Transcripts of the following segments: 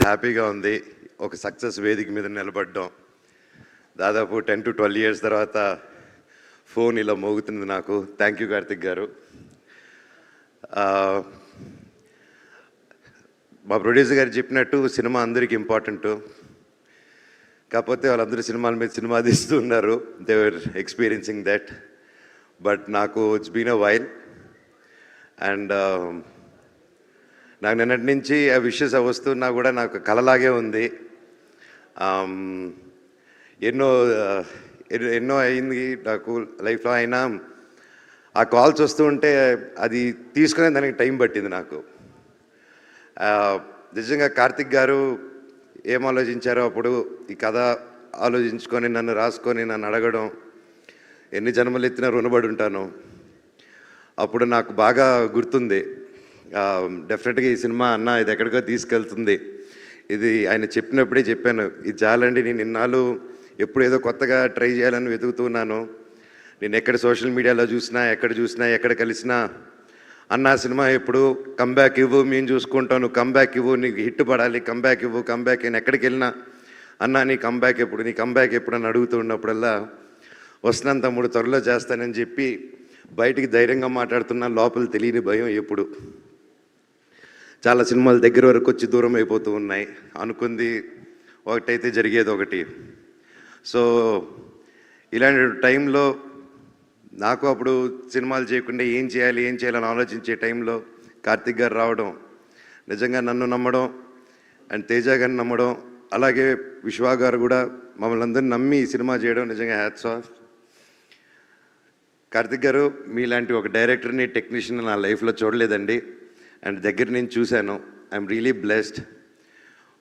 హ్యాపీగా ఉంది. ఒక సక్సెస్ వేదిక మీద నిలబడ్డాం. దాదాపు 10 to 12 years తర్వాత ఫోన్ ఇలా మోగుతుంది నాకు. థ్యాంక్ యూ కార్తిక్ గారు. మా ప్రొడ్యూసర్ గారు చెప్పినట్టు సినిమా అందరికీ ఇంపార్టెంట్. కాకపోతే వాళ్ళందరూ సినిమాల మీద సినిమా తీస్తూ ఉన్నారు. They were experiencing that. But నాకు it's been a while. And నాకు నిన్నటి నుంచి ఆ విషెస్ వస్తున్నా కూడా నాకు కలలాగే ఉంది. ఎన్నో అయింది నాకు లైఫ్లో. అయినా ఆ కాల్స్ వస్తూ ఉంటే అది తీసుకునే దానికి టైం పట్టింది నాకు. నిజంగా కార్తిక్ గారు ఏం ఆలోచించారో అప్పుడు ఈ కథ ఆలోచించుకొని నన్ను రాసుకొని నన్ను అడగడం, ఎన్ని జన్మలు ఎత్తినా రుణపడి ఉంటాను. అప్పుడు నాకు బాగా గుర్తుంది. డెఫినెట్గా ఈ సినిమా అన్న ఇది ఎక్కడికో తీసుకెళ్తుంది. ఇది ఆయన చెప్పినప్పుడే చెప్పాను, ఇది చాలండి, నేను ఇన్నాళ్ళు ఎప్పుడు ఏదో కొత్తగా ట్రై చేయాలని వెతుకుతున్నాను. నేను ఎక్కడ సోషల్ మీడియాలో చూసినా, ఎక్కడ కలిసినా అన్న సినిమా ఎప్పుడు కంబ్యాక్ ఇవ్వు, మేము చూసుకుంటాను, కంబ్యాక్ ఇవ్వు, నీకు హిట్ పడాలి, కంబ్యాక్ ఇవ్వు, కంబ్యాక్. నేను ఎక్కడికి వెళ్ళినా అన్న నీ కంబ్యాక్ ఎప్పుడు అని అడుగుతూ ఉన్నప్పుడల్లా వస్తున్నాను తమ్ముడు, త్వరలో చేస్తానని చెప్పి బయటికి ధైర్యంగా మాట్లాడుతున్నా. లోపల తెలియని భయం ఎప్పుడు. చాలా సినిమాలు దగ్గర వరకు వచ్చి దూరం అయిపోతూ ఉన్నాయి. అనుకుంది ఒకటైతే జరిగేది ఒకటి. సో ఇలాంటి టైంలో నాకు అప్పుడు సినిమాలు చేయకుండా ఏం చేయాలని ఆలోచించే టైంలో కార్తిక్ గారు రావడం, నిజంగా నన్ను నమ్మడం అండ్ తేజ గారిని నమ్మడం, అలాగే విశ్వా గారు కూడా మమ్మల్ని అందరినీ నమ్మి ఈ సినిమా చేయడం నిజంగా హ్యాట్స్ ఆఫ్. కార్తిక్ గారు మీలాంటి ఒక డైరెక్టర్ని, టెక్నీషియన్ నా లైఫ్లో చూడలేదండి. అండ్ దగ్గర నేను చూశాను. I'm really blessed.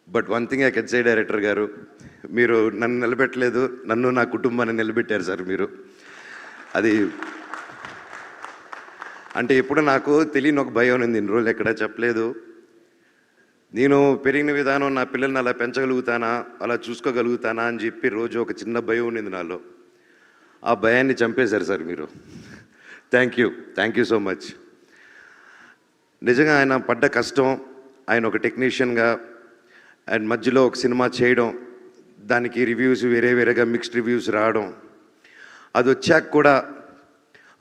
But one thing I can say director గారు, మీరు నన్ను నిలబెట్టలేదు, నన్ను నా కుటుంబాన్ని నిలబెట్టారు సార్ మీరు. అది అంటే ఎప్పుడు నాకు తెలియని ఒక భయం ఉంది. ఇన్ని రోజులు ఎక్కడ చెప్పలేదు. నేను పెరిగిన విధానం, నా పిల్లల్ని అలా పెంచగలుగుతానా, అలా చూసుకోగలుగుతానా అని చెప్పి రోజు ఒక చిన్న భయం ఉండింది నాలో. ఆ భయాన్ని చంపేశారు సార్ మీరు. Thank you so much. నిజంగా ఆయన పడ్డ కష్టం, ఆయన ఒక టెక్నీషియన్గా అండ్ మధ్యలో ఒక సినిమా చేయడం, దానికి రివ్యూస్ వేరేగా మిక్స్డ్ రివ్యూస్ రావడం, అది వచ్చాక కూడా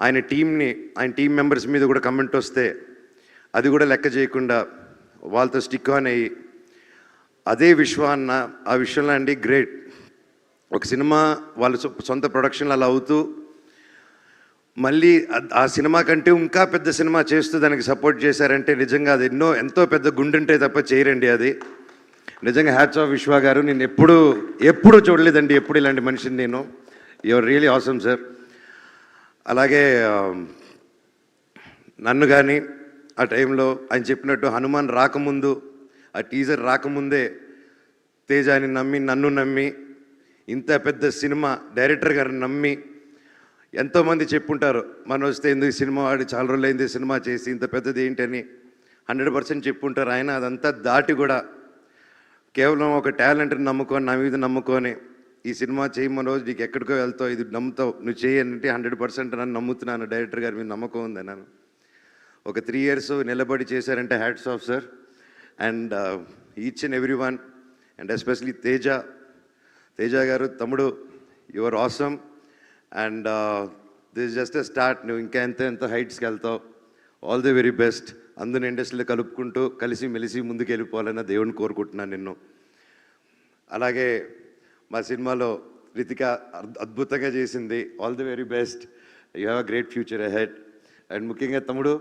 ఆయన టీం మెంబర్స్ మీద కూడా కమెంట్ వస్తే అది కూడా లెక్క చేయకుండా వాళ్ళతో స్టిక్ ఆన్ అయ్యి, అదే విశ్వాన్న ఆ విషయంలో అండి గ్రేట్. ఒక సినిమా వాళ్ళ సొంత ప్రొడక్షన్లు అలా అవుతూ మళ్ళీ ఆ సినిమా కంటే ఇంకా పెద్ద సినిమా చేస్తూ దానికి సపోర్ట్ చేశారంటే నిజంగా అది ఎంతో పెద్ద గుండెంటే తప్ప చేయరండి అది. నిజంగా హ్యాట్స్ ఆఫ్ విశ్వా గారు. నేను ఎప్పుడు చూడలేదండి ఎప్పుడు ఇలాంటి మనిషిని నేను. Your really awesome sir. అలాగే నన్ను కానీ ఆ టైంలో ఆయన చెప్పినట్టు హనుమాన్ రాకముందు, ఆ టీజర్ రాకముందే తేజాని నమ్మి, నన్ను నమ్మి, ఇంత పెద్ద సినిమా డైరెక్టర్ గారిని నమ్మి, ఎంతోమంది చెప్పుంటారు మన వస్తే ఎందుకు సినిమా వాడి చాలా రోజులైంది సినిమా చేసి ఇంత పెద్దది ఏంటని 100% చెప్పుంటారు. ఆయన అదంతా దాటి కూడా కేవలం ఒక టాలెంట్ని నమ్ముకొని, నా మీద నమ్ముకొని ఈ సినిమా చేయమని రోజు నీకు ఎక్కడికో వెళ్తావు, ఇది నమ్ముతావు, నువ్వు చేయంటే 100% నన్ను నమ్ముతున్నాను. డైరెక్టర్ గారి మీద నమ్మకం ఉంది అన్నాను. ఒక 3 years నిలబడి చేశారంటే hats off sir. And each and every one and especially Teja గారు, తమ్ముడు, your awesome. And this is just a start. నువ్వు ఇంకా ఎంత హైట్స్కి వెళ్తావు. All the very best. అందరిని ఇండస్ట్రీలో కలుపుకుంటూ కలిసి మెలిసి ముందుకు వెళ్ళిపోవాలని దేవుడిని కోరుకుంటున్నాను నిన్ను. అలాగే మా సినిమాలో రితిక అద్భుతంగా చేసింది. All the very best. You have a great future ahead. And ముఖ్యంగా తమ్ముడు,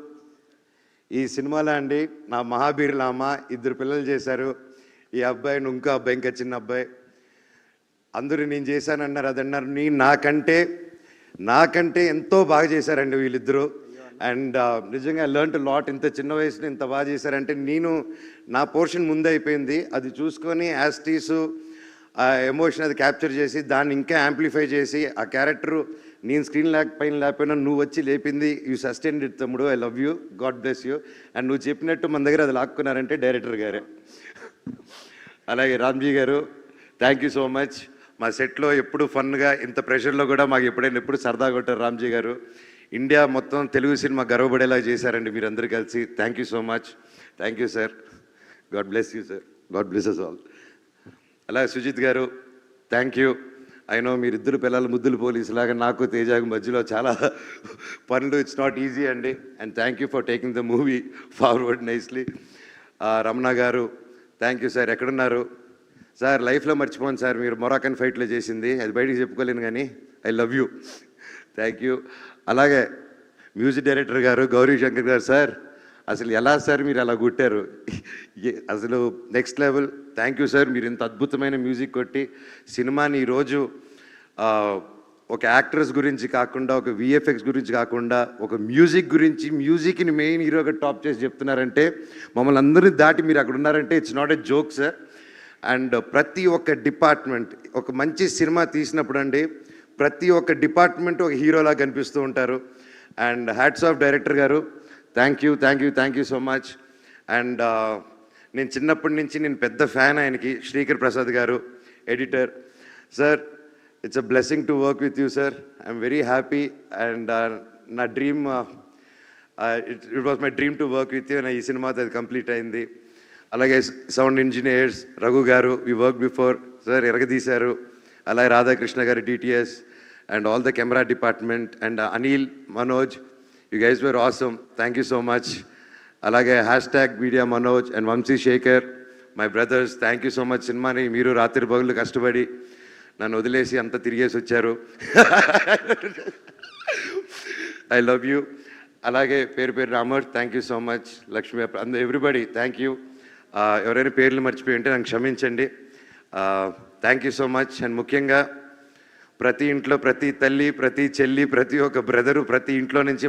ఈ సినిమాలో అండి నా మహాబీరుల అమ్మ 2 పిల్లలు చేశారు. ఈ అబ్బాయి, ఇంకో అబ్బాయి, ఇంకా చిన్న అబ్బాయి. అందరూ నేను చేశానన్నారు, అదన్నారు. నాకంటే ఎంతో బాగా చేశారండి వీళ్ళిద్దరూ. అండ్ నిజంగా లెర్న్ టు లాట్. ఇంత చిన్న వయసులో ఇంత బాగా చేశారంటే నా పోర్షన్ ముందే అయిపోయింది. అది చూసుకొని యాస్టీసు ఆ ఎమోషన్ అది క్యాప్చర్ చేసి దాన్ని ఇంకా యాంప్లిఫై చేసి ఆ క్యారెక్టరు నేను స్క్రీన్ పైన లేకపోయినా నువ్వు వచ్చి లేపింది. యూ సస్టైన్డ్ ఇట్ తమ్ముడు. I love you, God bless you. And నువ్వు చెప్పినట్టు మన దగ్గర అది లాక్కున్నారంటే డైరెక్టర్ గారే. అలాగే రామ్జీ గారు, థ్యాంక్ యూ సో మచ్. మా సెట్లో ఎప్పుడు ఫన్గా, ఇంత ప్రెషర్లో కూడా మాకు ఎప్పుడు సరదాగా కొట్టారు రామ్జీ గారు. ఇండియా మొత్తం తెలుగు సినిమా గర్వపడేలా చేశారండి మీరందరూ కలిసి. Thank you so much. Thank you sir. God bless you sir. God bless us all. అలాగే సుజిత్ గారు థ్యాంక్ యూ. అయినో మీరిద్దరు పిల్లలు ముద్దులు పోలీసు లాగా నాకు తేజాకు మధ్యలో చాలా పనులు. ఇట్స్ నాట్ ఈజీ అండి. And thank you for taking the movie forward nicely. Ramana గారు థ్యాంక్ యూ సార్. ఎక్కడున్నారు సార్? లైఫ్లో మర్చిపోను సార్ మీరు మొరాకన్ ఫైట్లో చేసింది. అది బయటికి చెప్పుకోలేను కానీ I love you. Thank you. అలాగే మ్యూజిక్ డైరెక్టర్ గారు గౌరీ శంకర్ గారు సార్, అసలు ఎలా సార్ మీరు అలా కొట్టారు? అసలు next level. Thank you sir. మీరు ఇంత అద్భుతమైన మ్యూజిక్ కొట్టి సినిమాని ఈరోజు ఒక యాక్టర్స్ గురించి కాకుండా, ఒక విఎఫ్ఎక్స్ గురించి కాకుండా, ఒక మ్యూజిక్ గురించి, మ్యూజిక్ని మెయిన్ హీరోగా టాప్ చేసి చెప్తున్నారంటే, మమ్మల్ని అందరినీ దాటి మీరు అక్కడ ఉన్నారంటే it's not a joke sir. And ప్రతి ఒక్క డిపార్ట్మెంట్, ఒక మంచి సినిమా తీసినప్పుడు అండి ప్రతి ఒక్క డిపార్ట్మెంట్ ఒక హీరోలా కనిపిస్తూ ఉంటారు. అండ్ హ్యాట్స్ ఆఫ్ డైరెక్టర్ గారు. Thank you, thank you, thank you so much. And నేను చిన్నప్పటి నుంచి నేను పెద్ద ఫ్యాన్ ఆయనకి. శ్రీకర్ ప్రసాద్ గారు editor sir, it's a blessing to work with you sir. I'm very happy. And నా dream, it was my dream to work with you. నా ఈ సినిమాతో అది కంప్లీట్ అయింది. అలాగే సౌండ్ ఇంజనీర్స్ రఘు గారు, వి వర్క్ బిఫోర్ సార్, ఎరగదీశారు. అలాగే రాధాకృష్ణ గారు DTS and all the camera department and Anil, Manoj, you guys were awesome. Thank you so much. అలాగే hashtag media Manoj and Vamsi Shekhar, my brothers, thank you so much. సినిమాని మీరు రాత్రి పగులు కష్టపడి నన్ను వదిలేసి అంతా తిరిగేసి వచ్చారు. I love you. అలాగే పేరు పేరు Ramar, thank you so much. Lakshmi, everybody thank you. ఎవరైనా పేర్లు మర్చిపోయి ఉంటే నాకు క్షమించండి. Thank you so much. And ముఖ్యంగా ప్రతి ఇంట్లో ప్రతి తల్లి, ప్రతి చెల్లి, ప్రతి ఒక్క బ్రదరు ప్రతి ఇంట్లో నుంచి